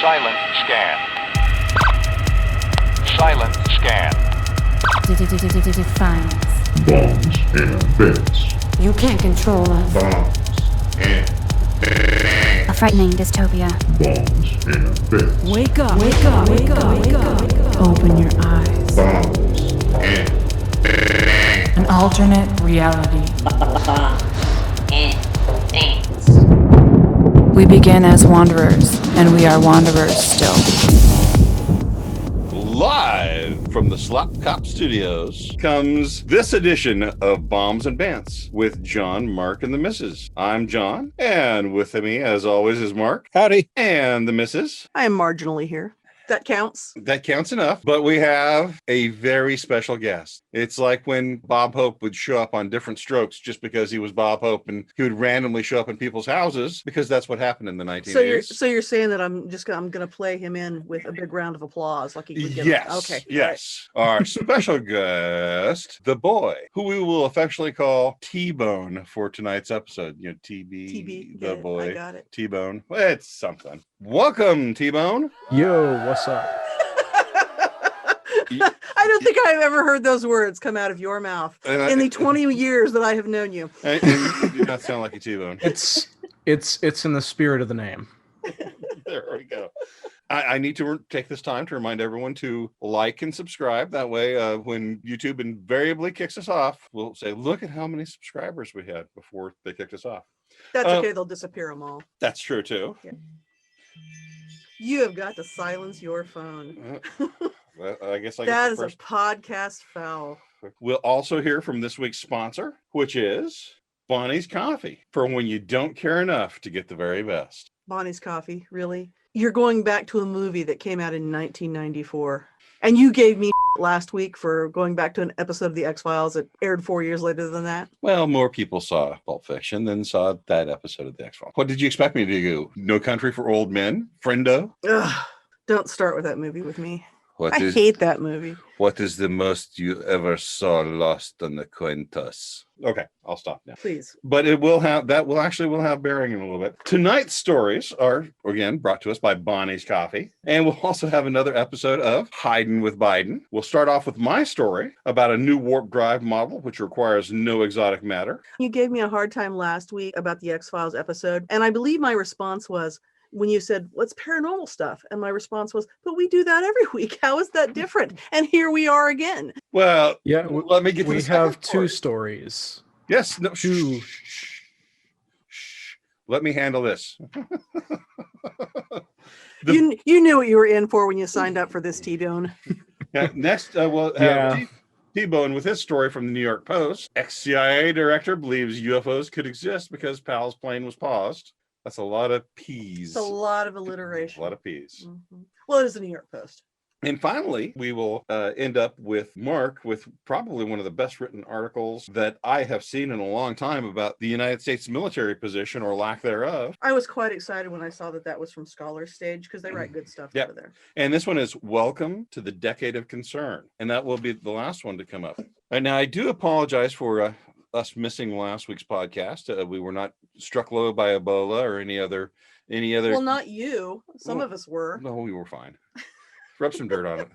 Silent scan. Silent scan. Defiance. Bants and Bants. You can't control us. Bants and A frightening dystopia. Bants and Bants. Wake up. Wake up. Wake up. Wake up. Open your eyes. Bants and An alternate reality. We begin as wanderers, and we are wanderers still. Live from the Slop Cop Studios comes this edition of Bombs and Bants with John, Mark, and the Missus. I'm John, and with me, as always, is Mark. Howdy. And the Missus. I am marginally here. That counts. That counts enough. But we have a very special guest. It's like when Bob Hope would show up on Different Strokes just because he was Bob Hope, and he would randomly show up in people's houses because that's what happened in the 1980s. So you're saying that I'm gonna play him in with a big round of applause, like he would get. Yes. Okay. Yes. Our special guest, the boy, who we will affectionately call T-Bone for tonight's episode. You know, TB, the boy. I got it. T-Bone. Well, it's something. Welcome, T-Bone. Yo, what's up? I don't think I've ever heard those words come out of your mouth in the 20 years that I have known you. And you do not sound like a T-Bone. It's in the spirit of the name. There we go. I need to take this time to remind everyone to like and subscribe. That way, when YouTube invariably kicks us off, we'll say, look at how many subscribers we had before they kicked us off. That's okay. They'll disappear them all. That's true, too. Yeah. You have got to silence your phone. Well, I guess that is a podcast foul. We'll also hear from this week's sponsor, which is Bonnie's Coffee, for when you don't care enough to get the very best. Bonnie's Coffee, really? You're going back to a movie that came out in 1994. And you gave me last week for going back to an episode of The X-Files that aired 4 years later than that. Well, more people saw Pulp Fiction than saw that episode of The X-Files. What did you expect me to do? No Country for Old Men? Friendo? Ugh, don't start with that movie with me. I hate that movie. What is the most you ever saw lost on the coin toss? Okay, I'll stop now. Please. But we'll have bearing in a little bit. Tonight's stories are, again, brought to us by Bonnie's Coffee. And we'll also have another episode of Hidin with Biden. We'll start off with my story about a new warp drive model, which requires no exotic matter. You gave me a hard time last week about the X-Files episode. And I believe my response was, when you said, what's paranormal stuff? And my response was, but we do that every week. How is that different? And here we are again. Well, yeah, let me get to we have two stories. Yes. No, two. Shh. Let me handle this. You knew what you were in for when you signed up for this, T-Bone. Yeah, next, we'll have T-Bone with his story from the New York Post. Ex-CIA director believes UFOs could exist because Pal's plane was paused. That's a lot of P's. It's a lot of alliteration. A lot of P's. Mm-hmm. Well, it is the New York Post. And finally, we will end up with Mark with probably one of the best written articles that I have seen in a long time about the United States military position or lack thereof. I was quite excited when I saw that was from Scholar's Stage because they write good stuff over there. And this one is Welcome to the Decade of Concern. And that will be the last one to come up. And now I do apologize for us missing last week's podcast. We were not struck low by Ebola or any other. Well, not you. Some of us were. No, we were fine. Rub some dirt on it.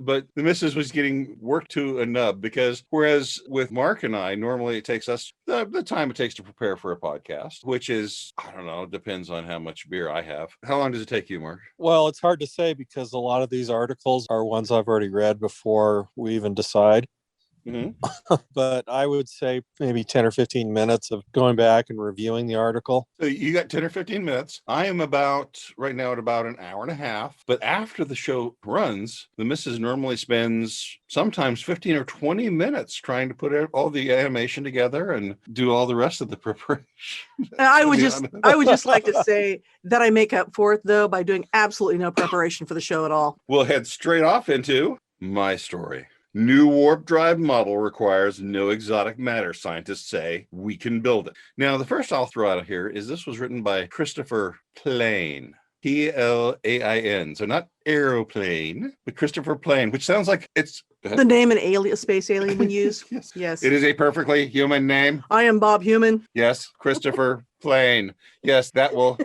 But the missus was getting worked to a nub because whereas with Mark and I, normally it takes us the time it takes to prepare for a podcast, which is, I don't know, depends on how much beer I have. How long does it take you, Mark? Well, it's hard to say because a lot of these articles are ones I've already read before we even decide. Mm-hmm. But I would say maybe 10 or 15 minutes of going back and reviewing the article. So you got 10 or 15 minutes. I am right now at about an hour and a half. But after the show runs, the missus normally spends sometimes 15 or 20 minutes trying to put all the animation together and do all the rest of the preparation. I would just like to say that I make up for it, though, by doing absolutely no preparation for the show at all. We'll head straight off into my story. New warp drive model requires no exotic matter. Scientists say we can build it. Now, the first I'll throw out here is this was written by Christopher Plain. Plain. So not aeroplane, but Christopher Plain, which sounds like it's the name a space alien would use. Yes. It is a perfectly human name. I am Bob Human. Yes, Christopher Plain. Yes, that will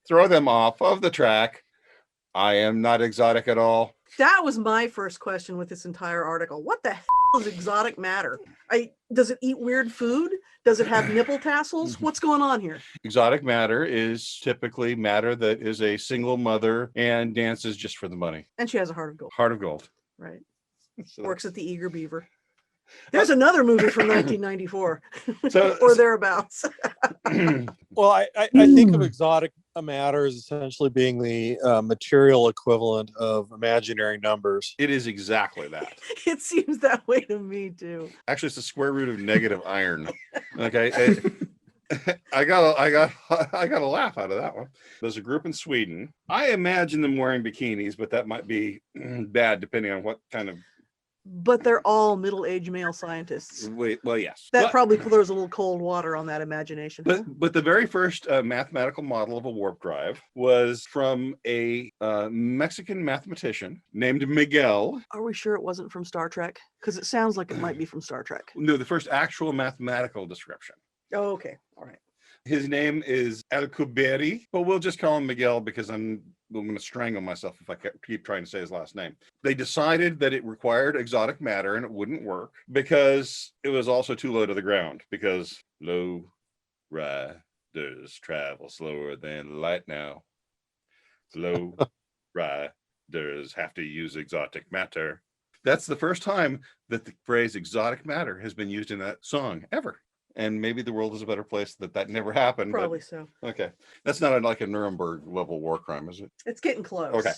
throw them off of the track. I am not exotic at all. That was my first question with this entire article. What the hell is exotic matter? Does it eat weird food? Does it have nipple tassels? What's going on here? Exotic matter is typically matter that is a single mother and dances just for the money. And she has a heart of gold. Heart of gold. Right. So Works at the Eager Beaver. There's another movie from 1994 So- or thereabouts. Well, I think of exotic matter as essentially being the material equivalent of imaginary numbers. it is exactly that. It seems that way to me too. Actually, it's the square root of negative iron. Okay. I got a laugh out of that one. There's a group in Sweden. I imagine them wearing bikinis, but that might be bad depending on what kind of. But they're all middle-aged male scientists. Well, yes. That But- probably throws a little cold water on that imagination. But the very first mathematical model of a warp drive was from a Mexican mathematician named Miguel. Are we sure it wasn't from Star Trek? Because it sounds like it might be from Star Trek. No, the first actual mathematical description. Oh, okay. All right. His name is Alcubierre, but we'll just call him Miguel because I'm going to strangle myself if I keep trying to say his last name. They decided that it required exotic matter and it wouldn't work because it was also too low to the ground, because low riders travel slower than light now. Low riders have to use exotic matter. That's the first time that the phrase exotic matter has been used in that song ever. And maybe the world is a better place that never happened. but- Probably so. Okay. That's not like a Nuremberg level war crime, is it? It's getting close. Okay.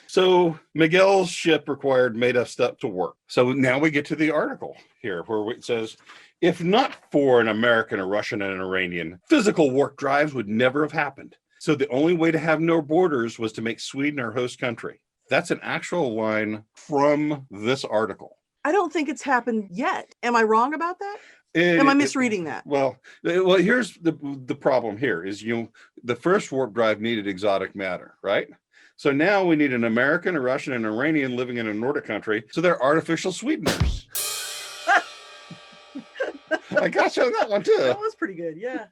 So Miguel's ship required made up stuff to work. So now we get to the article here where it says, if not for an American, a Russian, and an Iranian, physical warp drives would never have happened. So the only way to have no borders was to make Sweden our host country. That's an actual line from this article. I don't think it's happened yet. Am I wrong about that? Am I misreading that? Well, here's the problem here is the first warp drive needed exotic matter, right? So now we need an American, a Russian, and an Iranian living in a Nordic country. So they're artificial sweeteners. I got you on that one too. That was pretty good. Yeah.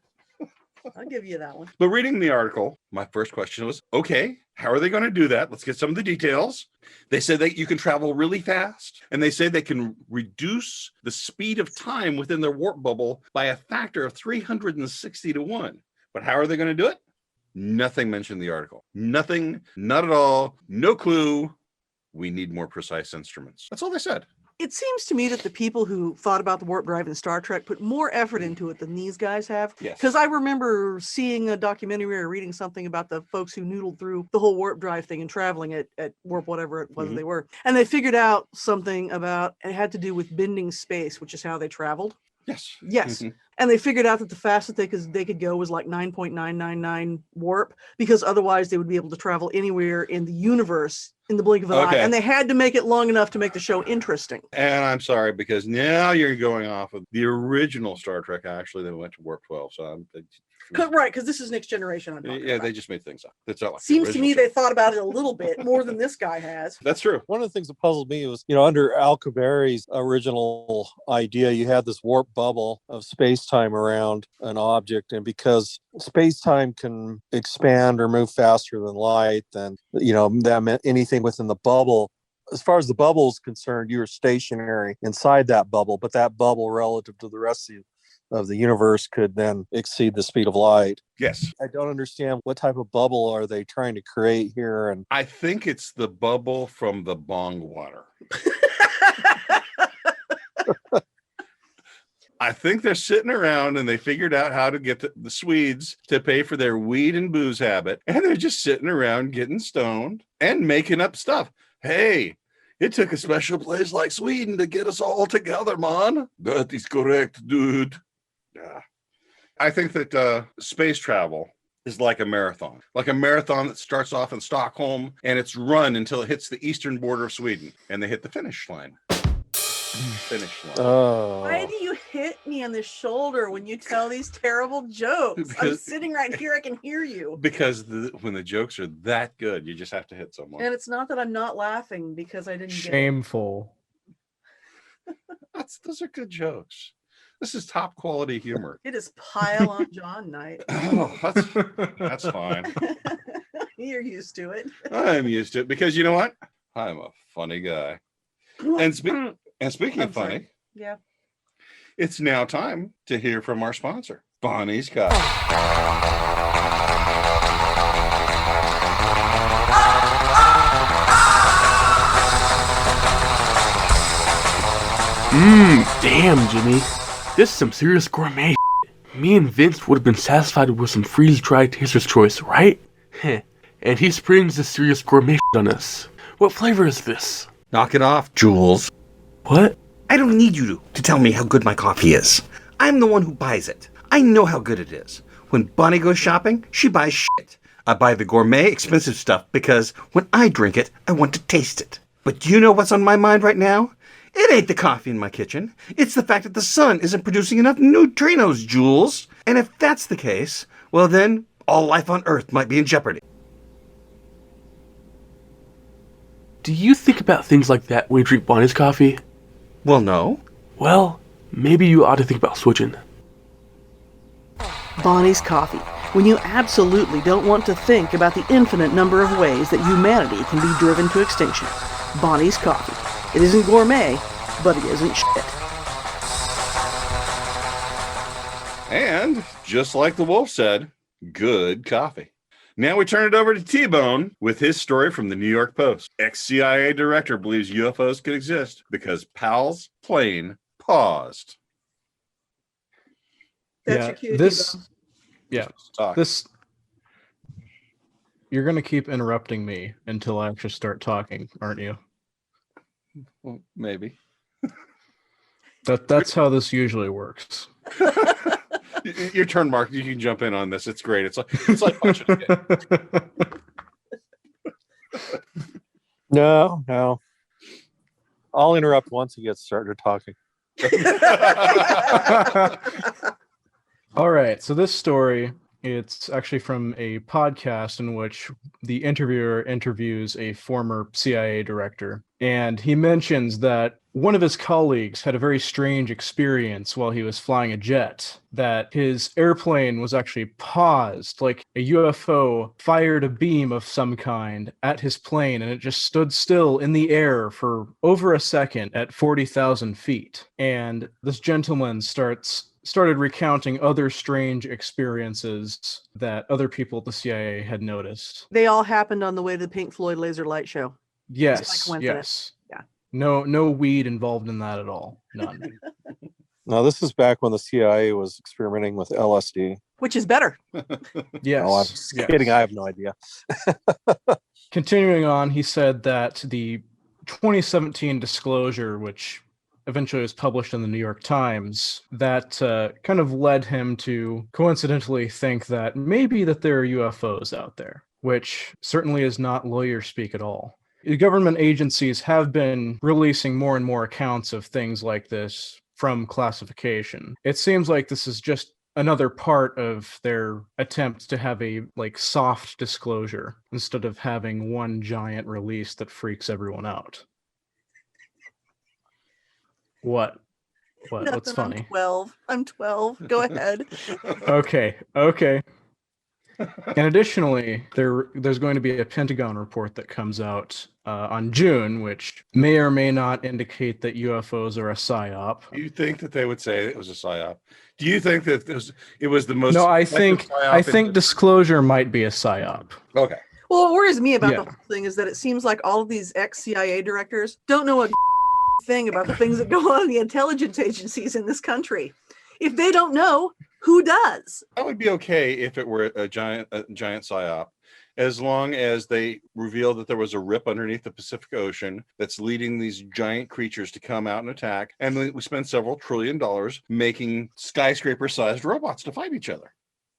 I'll give you that one. But reading the article, my first question was, okay, how are they going to do that? Let's get some of the details. They said that you can travel really fast, and they say they can reduce the speed of time within their warp bubble by a factor of 360 to 1. But how are they going to do it? Nothing mentioned in the article. Nothing, not at all, no clue. We need more precise instruments. That's all they said. It seems to me that the people who thought about the warp drive in Star Trek put more effort into it than these guys have. Yes. Because I remember seeing a documentary or reading something about the folks who noodled through the whole warp drive thing and traveling at warp, whatever it was they were. And they figured out something about, it had to do with bending space, which is how they traveled. Yes. Yes. Mhm. And they figured out that the fastest they could go was like 9.999 warp, because otherwise they would be able to travel anywhere in the universe in the blink of an eye. Okay. And they had to make it long enough to make the show interesting. And I'm sorry, because now you're going off of the original Star Trek. Actually, they went to warp 12. So Right, because this is Next Generation. I'm talking yeah, about. they just made things up. That's all. Seems to me they thought about it a little bit more than this guy has. That's true. One of the things that puzzled me was, under Alcubierre's original idea, you had this warp bubble of space-time around an object. And because space-time can expand or move faster than light, then, that meant anything within the bubble. As far as the bubble is concerned, you were stationary inside that bubble, but that bubble relative to the rest of the universe could then exceed the speed of light. Yes. I don't understand what type of bubble are they trying to create here. And I think it's the bubble from the bong water. I think they're sitting around and they figured out how to get the Swedes to pay for their weed and booze habit. And they're just sitting around getting stoned and making up stuff. Hey, it took a special place like Sweden to get us all together, man. That is correct, dude. Yeah. I think that space travel is like a marathon that starts off in Stockholm and it's run until it hits the eastern border of Sweden and they hit the finish line. Finish line. Why do you hit me on the shoulder when you tell these terrible jokes? I'm Because- sitting right here. I can hear you. Because when the jokes are that good, you just have to hit someone. And it's not that I'm not laughing because I didn't get it. Shameful. Those are good jokes. This is top quality humor. It is pile on John night. Oh, that's fine. You're used to it. I'm used to it because you know what? I'm a funny guy. And speaking I'm of funny, sorry. Yeah. it's now time to hear from our sponsor, Bonnie's Coffee. Damn, Jimmy. This is some serious gourmet shit. Me and Vince would have been satisfied with some freeze-dried Taster's Choice, right? Heh. And he springs this serious gourmet shit on us. What flavor is this? Knock it off, Jules. What? I don't need you to tell me how good my coffee is. I'm the one who buys it. I know how good it is. When Bonnie goes shopping, she buys shit. I buy the gourmet, expensive stuff because when I drink it, I want to taste it. But do you know what's on my mind right now? It ain't the coffee in my kitchen. It's the fact that the sun isn't producing enough neutrinos, Jules. And if that's the case, well then, all life on Earth might be in jeopardy. Do you think about things like that when you drink Bonnie's coffee? Well, no. Well, maybe you ought to think about switching. Bonnie's Coffee. When you absolutely don't want to think about the infinite number of ways that humanity can be driven to extinction. Bonnie's Coffee. It isn't gourmet, but it isn't shit. And just like the wolf said, good coffee. Now we turn it over to T-Bone with his story from the New York Post. Ex-CIA director believes UFOs could exist because Powell's plane paused. That's your cue, this, T-Bone. yeah, Talk. this. You're gonna keep interrupting me until I actually start talking, aren't you? Well, maybe. That's how this usually works. Your turn, Mark. You can jump in on this. It's great. It's like punching a kid. No. I'll interrupt once he gets started talking. All right, so this story, it's actually from a podcast in which the interviewer interviews a former CIA director. And he mentions that one of his colleagues had a very strange experience while he was flying a jet, that his airplane was actually paused, like a UFO fired a beam of some kind at his plane, and it just stood still in the air for over a second at 40,000 feet. And this gentleman started recounting other strange experiences that other people at the CIA had noticed. They all happened on the way to the Pink Floyd Laser Light Show. Yes, coincidence. yes. Yeah. No weed involved in that at all. None. No, this is back when the CIA was experimenting with LSD. Which is better. Yes. Oh, I'm just yes. kidding. I have no idea. Continuing on, he said that the 2017 disclosure, which eventually was published in the New York Times, that kind of led him to coincidentally think that maybe that there are UFOs out there, which certainly is not lawyer speak at all. Government agencies have been releasing more and more accounts of things like this from classification. It seems like this is just another part of their attempt to have a soft disclosure instead of having one giant release that freaks everyone out. What? Nothing, What's funny? I'm 12. Go ahead. Okay. And additionally, there's going to be a Pentagon report that comes out on June, which may or may not indicate that UFOs are a psyop. Do you think that they would say it was a psyop? Do you think that it was the most? No, I think disclosure might be a psyop. Okay. Well, what worries me about Yeah. the whole thing is that it seems like all of these ex-CIA directors don't know a thing about the things that go on in the intelligence agencies in this country. If they don't know, who does? I would be okay if it were a giant psyop, as long as they reveal that there was a rip underneath the Pacific Ocean that's leading these giant creatures to come out and attack, and we spend several $1 trillion making skyscraper-sized robots to fight each other.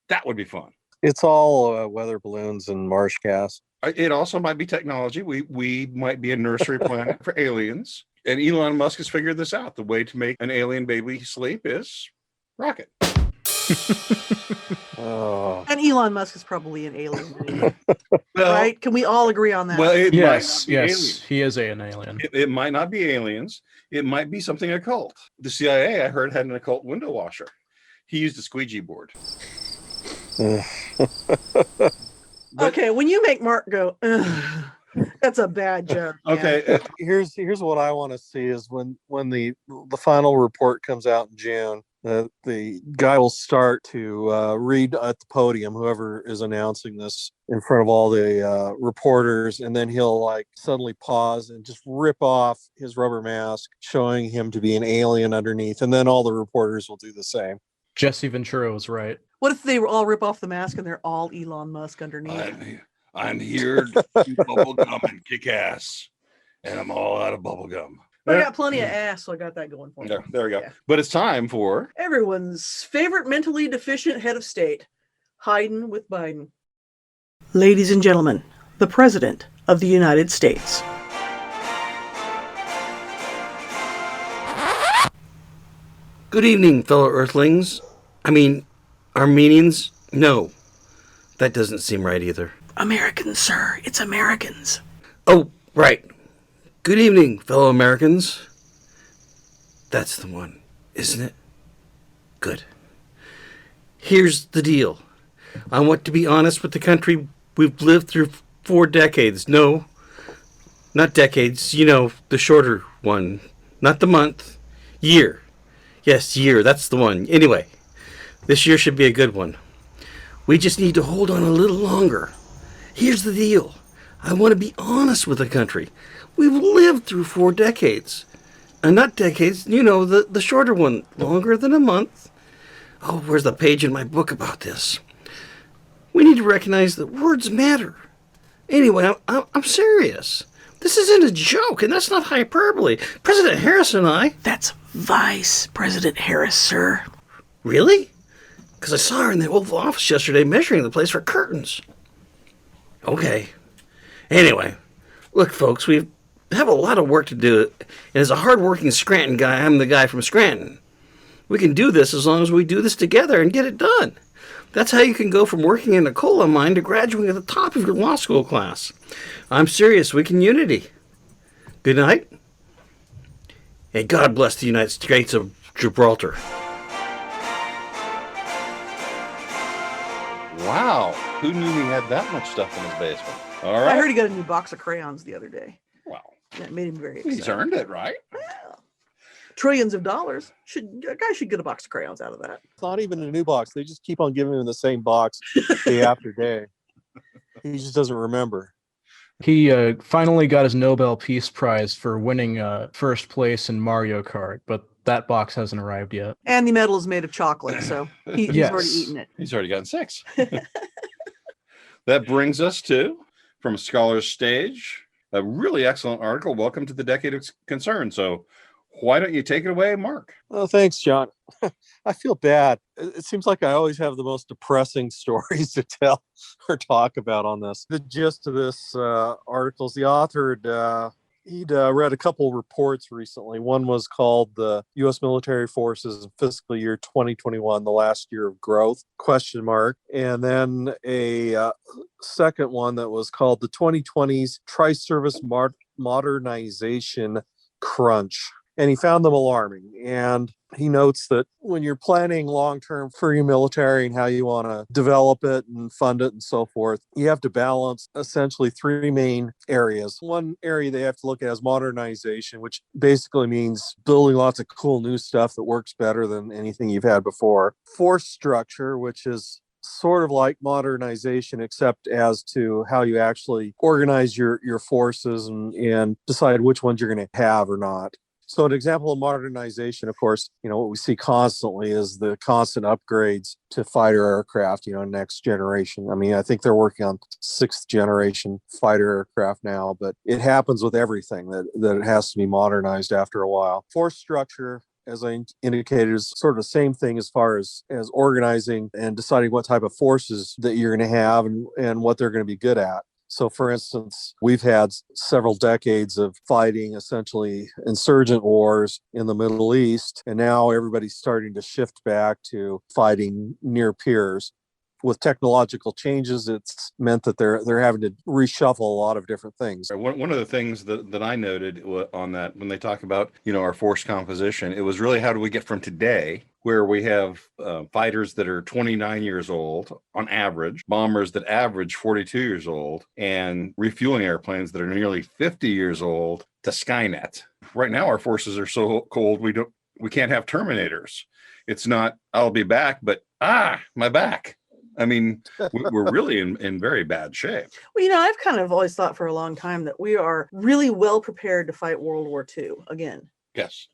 That would be fun. It's all weather balloons and marsh gas. It also might be technology. We might be a nursery planet for aliens. And Elon Musk has figured this out. The way to make an alien baby sleep is rocket. Oh. And Elon Musk is probably an alien, right? Can we all agree on that? Well, Yes, aliens. he is an alien. It might not be aliens. It might be something occult. The CIA, I heard, had an occult window washer. He used a squeegee board. Okay, when you make Mark go, "Ugh," that's a bad joke. man. Okay, Here's what I want to see is when the final report comes out in June, the guy will start to read at the podium, whoever is announcing this, in front of all the reporters, and then he'll like suddenly pause and just rip off his rubber mask, showing him to be an alien underneath, and then all the reporters will do the same. Jesse Ventura was right. What if they all rip off the mask and they're all Elon Musk underneath? I'm here to chew bubble gum and kick ass, and I'm all out of bubble gum. But I got plenty of ass, so I got that going for me. There we go. Yeah. But it's time for Everyone's favorite mentally deficient head of state, Hidin with Biden. Ladies and gentlemen, the President of the United States. Good evening, fellow Earthlings. I mean, Armenians? No, that doesn't seem right either. Americans, sir. It's Americans. Oh, right. Good evening, fellow Americans. That's the one, isn't it? Good. Here's the deal. I want to be honest with the country. We've lived through 4 decades. No, not decades. You know, the shorter one. Not the month. Year. Yes, year. That's the one. Anyway, this year should be a good one. We just need to hold on a little longer. Here's the deal. I want to be honest with the country. We've lived through 4 decades. And not decades, you know, the shorter one. Longer than a month. Oh, where's the page in my book about this? We need to recognize that words matter. Anyway, I'm serious. This isn't a joke, and that's not hyperbole. President Harris and I... That's Vice President Harris, sir. Really? Because I saw her in the Oval Office yesterday measuring the place for curtains. Okay. Anyway, look, folks, we have a lot of work to do. And as a hard-working Scranton guy, I'm the guy from Scranton. We can do this as long as we do this together and get it done. That's how you can go from working in a coal mine to graduating at the top of your law school class. I'm serious. We can unity. Good night. And God bless the United States of Gibraltar. wow. Who knew he had that much stuff in his basement? All I right. heard he got a new box of crayons the other day. Wow. That made him very excited. He's earned it, right? Well, trillions of dollars. A guy should get a box of crayons out of that. It's not even a new box. They just keep on giving him the same box day after day. He just doesn't remember. He finally got his Nobel Peace Prize for winning first place in Mario Kart, but that box hasn't arrived yet. And the medal is made of chocolate, so he's Yes. already eaten it. He's already gotten 6. That brings us to, from a scholar's stage, a really excellent article. Welcome to the Decade of Concern. So why don't you take it away, Mark? Oh, thanks, John. I feel bad. It seems like I always have the most depressing stories to tell or talk about on this. The gist of this article is the author he'd read a couple reports recently. One was called the U.S. Military Forces in Fiscal Year 2021, the last year of growth, ? And then a second one that was called the 2020s Tri-Service Modernization Crunch. And he found them alarming. And he notes that when you're planning long-term for your military and how you want to develop it and fund it and so forth, you have to balance essentially 3 main areas. One area they have to look at is modernization, which basically means building lots of cool new stuff that works better than anything you've had before. Force structure, which is sort of like modernization, except as to how you actually organize your forces and decide which ones you're going to have or not. So an example of modernization, of course, what we see constantly is the constant upgrades to fighter aircraft, next generation. I mean, I think they're working on 6th generation fighter aircraft now, but it happens with everything that it has to be modernized after a while. Force structure, as I indicated, is sort of the same thing as far as organizing and deciding what type of forces that you're going to have and what they're going to be good at. So, for instance, we've had several decades of fighting essentially insurgent wars in the Middle East, and now everybody's starting to shift back to fighting near peers, with technological changes, it's meant that they're having to reshuffle a lot of different things. One of the things that I noted on that, when they talk about, our force composition, it was really, how do we get from today, where we have fighters that are 29 years old on average, bombers that average 42 years old, and refueling airplanes that are nearly 50 years old, to Skynet. Right now, our forces are so cold, we can't have Terminators. It's not, I'll be back, but my back. I mean, we're really in very bad shape. Well, I've kind of always thought for a long time that we are really well prepared to fight World War II again. Yes.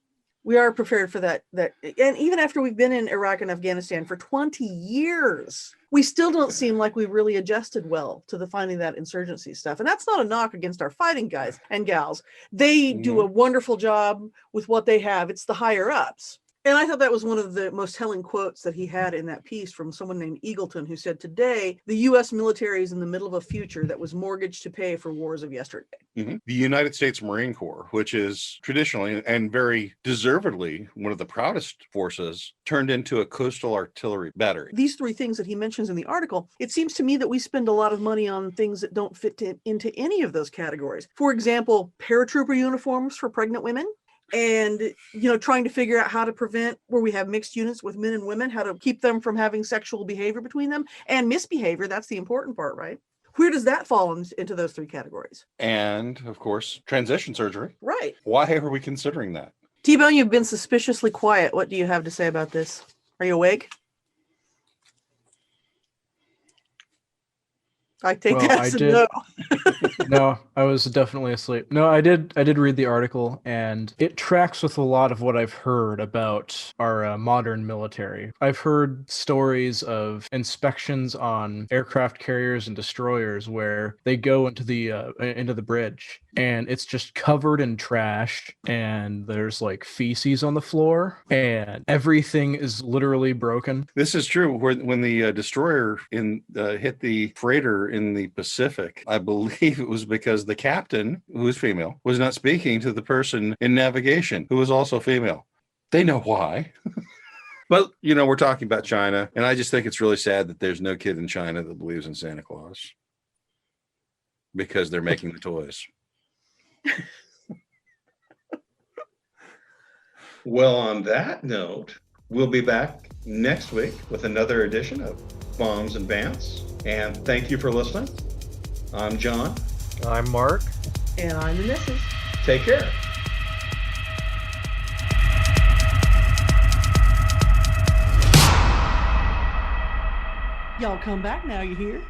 We are prepared for that. And even after we've been in Iraq and Afghanistan for 20 years, we still don't seem like we've really adjusted well to the finding that insurgency stuff. And that's not a knock against our fighting guys and gals. They do a wonderful job with what they have. It's the higher ups. And I thought that was one of the most telling quotes that he had in that piece from someone named Eagleton, who said, today, the U.S. military is in the middle of a future that was mortgaged to pay for wars of yesterday. The United States Marine Corps, which is traditionally and very deservedly one of the proudest forces, turned into a coastal artillery battery. These three things that he mentions in the article, it seems to me that we spend a lot of money on things that don't fit into any of those categories. For example, paratrooper uniforms for pregnant women. And, trying to figure out how to prevent where we have mixed units with men and women, how to keep them from having sexual behavior between them and misbehavior. That's the important part, right? Where does that fall into those three categories? And, of course, transition surgery. Right. Why are we considering that? T-Bone, you've been suspiciously quiet. What do you have to say about this? Are you awake? I take that as a no. No, I was definitely asleep. No, I did read the article, and it tracks with a lot of what I've heard about our modern military. I've heard stories of inspections on aircraft carriers and destroyers where they go into the bridge, and it's just covered in trash, and there's like feces on the floor, and everything is literally broken. This is true. When the destroyer hit the freighter in the Pacific, I believe it was because the captain, who was female, was not speaking to the person in navigation, who was also female. They know why. But, we're talking about China, and I just think it's really sad that there's no kid in China that believes in Santa Claus, because they're making the toys. Well, on that note, we'll be back next week with another edition of Bombs and Bants. And thank you for listening. I'm John. I'm Mark. And I'm the missus. Take care. Y'all come back now, you hear?